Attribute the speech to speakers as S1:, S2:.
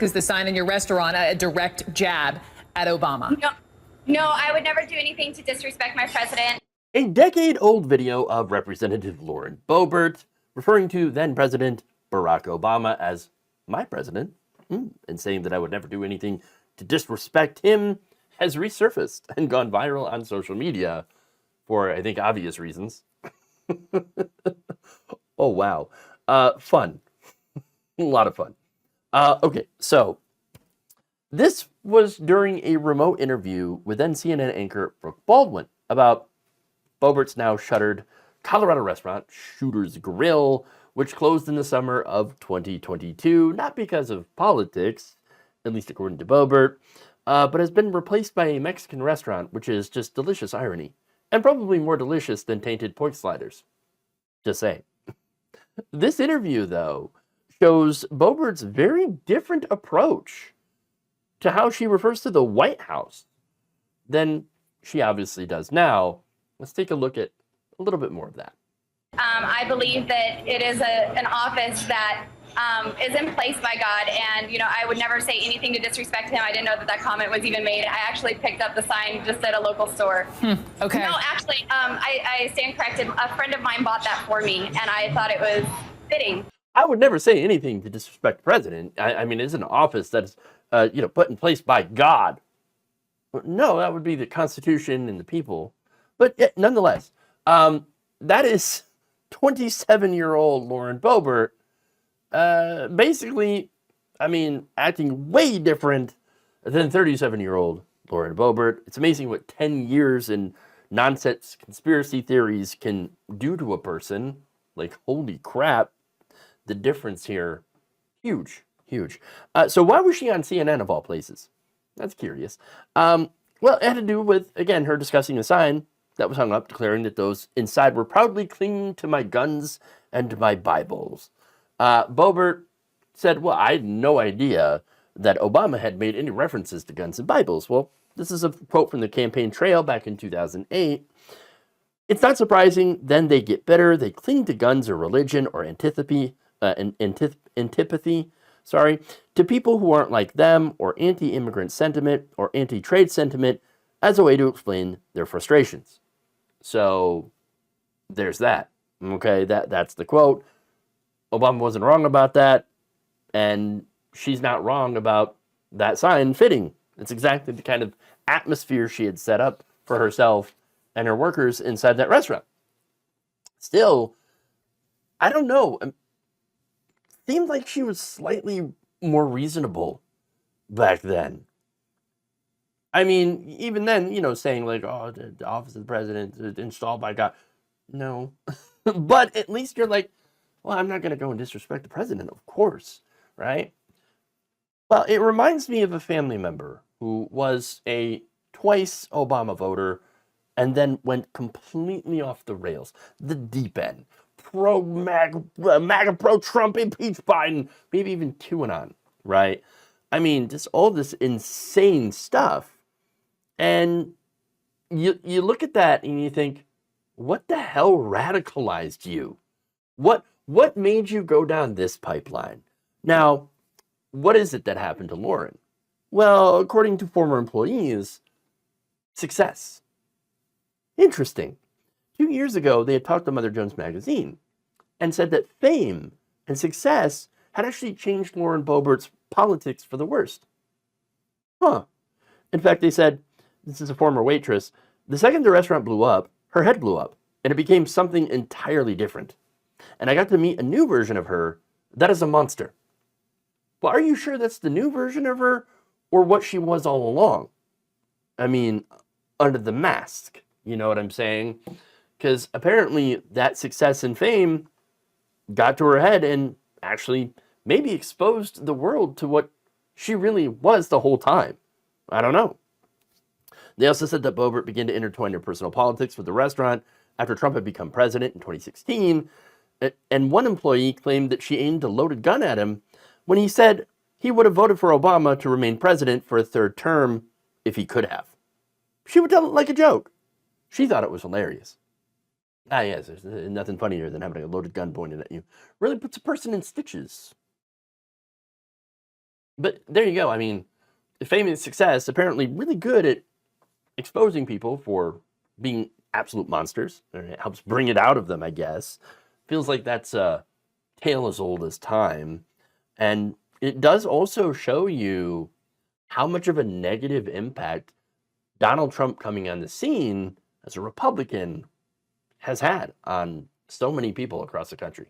S1: Is the sign in your restaurant a direct jab at Obama?
S2: No, I would never do anything to disrespect my president.
S3: A decade-old video of Representative Lauren Boebert referring to then-President Barack Obama as my president, and saying that I would never do anything to disrespect him, has resurfaced and gone viral on social media for, I think, obvious reasons. Oh, wow. Fun. A lot of fun. Okay, so this was during a remote interview with then CNN anchor Brooke Baldwin about Boebert's now shuttered Colorado restaurant, Shooter's Grill, which closed in the summer of 2022, not because of politics, at least according to Boebert, but has been replaced by a Mexican restaurant, which is just delicious irony, and probably more delicious than tainted pork sliders. Just saying. This interview, though, shows Boebert's very different approach to how she refers to the White House than she obviously does now. Let's take a look at a little bit more of that.
S2: I believe that it is an office that is in place by God, and I would never say anything to disrespect him. I didn't know that comment was even made. I actually picked up the sign just at a local store.
S1: Okay.
S2: No, actually, I stand corrected. A friend of mine bought that for me, and I thought it was fitting.
S3: I would never say anything to disrespect the president. I mean, it's an office that's put in place by God. No, that would be the Constitution and the people. But nonetheless, that is 27-year-old Lauren Boebert, basically, I mean, acting way different than 37-year-old Lauren Boebert. It's amazing what 10 years in nonsense conspiracy theories can do to a person. Like, holy crap, the difference here, huge, huge. So why was she on CNN of all places? That's curious. Well, it had to do with, again, her discussing a sign that was hung up declaring that those inside were proudly clinging to my guns and my Bibles. Boebert said, well, I had no idea that Obama had made any references to guns and Bibles. Well, this is a quote from the campaign trail back in 2008. It's not surprising, then they get bitter, they cling to guns or religion or antipathy, to people who aren't like them, or anti-immigrant sentiment or anti-trade sentiment as a way to explain their frustrations. So there's that. Okay, that's the quote. Obama wasn't wrong about that, and she's not wrong about that sign fitting. It's exactly the kind of atmosphere she had set up for herself and her workers inside that restaurant. Still, I don't know. It seemed like she was slightly more reasonable back then. I mean, even then, saying like, oh, the office of the president is installed by God. No. But at least you're like, well, I'm not going to go and disrespect the president, of course, right? Well, it reminds me of a family member who was a twice Obama voter and then went completely off the rails, the deep end. Pro-MAGA, pro-Trump, impeach Biden, maybe even QAnon, right? I mean, just all this insane stuff. And you look at that and you think, what the hell radicalized you? What made you go down this pipeline? Now, what is it that happened to Lauren? Well, according to former employees, success. Interesting. 2 years ago, they had talked to Mother Jones magazine and said that fame and success had actually changed Lauren Boebert's politics for the worst. Huh. In fact, they said, this is a former waitress, the second the restaurant blew up, her head blew up, and it became something entirely different. And I got to meet a new version of her that is a monster. Well, are you sure that's the new version of her or what she was all along? I mean, under the mask, you know what I'm saying? Because apparently that success and fame got to her head and actually maybe exposed the world to what she really was the whole time. I don't know. They also said that Boebert began to intertwine her personal politics with the restaurant after Trump had become president in 2016. And one employee claimed that she aimed a loaded gun at him when he said he would have voted for Obama to remain president for a third term if he could have. She would tell it like a joke. She thought it was hilarious. Yes, there's nothing funnier than having a loaded gun pointed at you. Really puts a person in stitches. But there you go. I mean, fame and success, apparently really good at exposing people for being absolute monsters. And it helps bring it out of them, I guess. Feels like that's a tale as old as time. And it does also show you how much of a negative impact Donald Trump coming on the scene as a Republican has had on so many people across the country.